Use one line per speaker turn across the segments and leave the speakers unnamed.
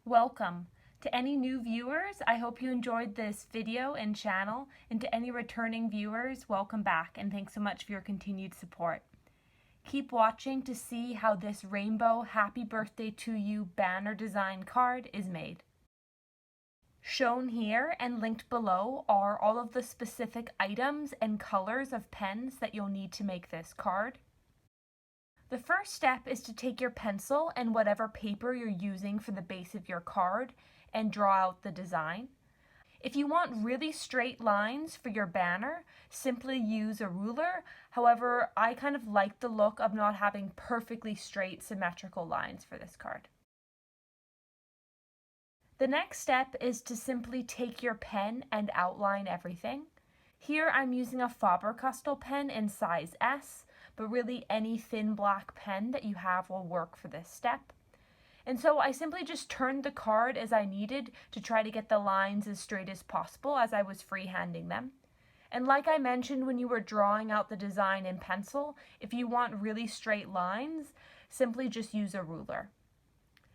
Welcome. To any new viewers, I hope you enjoyed this video and channel, and to any returning viewers, welcome back and thanks so much for your continued support. Keep watching to see how this rainbow Happy Birthday to You banner design card is made. Shown here and linked below are all of the specific items and colors of pens that you'll need to make this card. The first step is to take your pencil and whatever paper you're using for the base of your card and draw out the design. If you want really straight lines for your banner, simply use a ruler. However, I kind of like the look of not having perfectly straight symmetrical lines for this card. The next step is to simply take your pen and outline everything. Here I'm using a Faber-Castell pen in size S, but really any thin black pen that you have will work for this step. And so I simply just turned the card as I needed to try to get the lines as straight as possible as I was freehanding them. And like I mentioned when you were drawing out the design in pencil, if you want really straight lines, simply just use a ruler.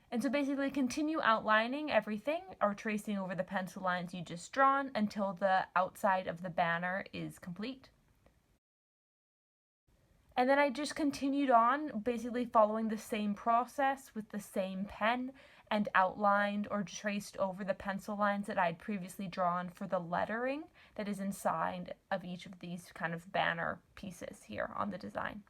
And so basically continue outlining everything or tracing over the pencil lines you just drawn until the outside of the banner is complete. And then I just continued on basically following the same process with the same pen and outlined or traced over the pencil lines that I'd previously drawn for the lettering that is inside of each of these kind of banner pieces here on the design.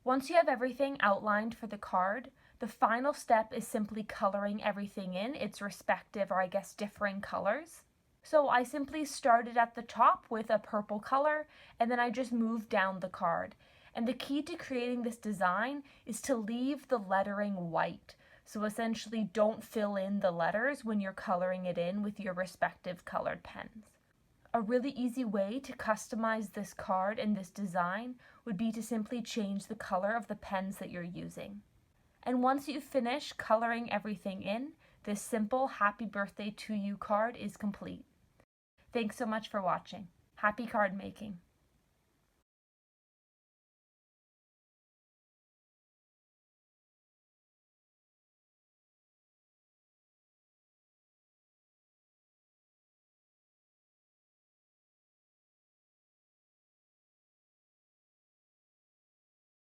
Once you have everything outlined for the card, the final step is simply coloring everything in its respective, or I guess differing colors. So I simply started at the top with a purple color, and then I just moved down the card. And the key to creating this design is to leave the lettering white. So essentially don't fill in the letters when you're coloring it in with your respective colored pens. A really easy way to customize this card and this design would be to simply change the color of the pens that you're using. And once you finish coloring everything in, this simple Happy Birthday to You card is complete. Thanks so much for watching. Happy card making!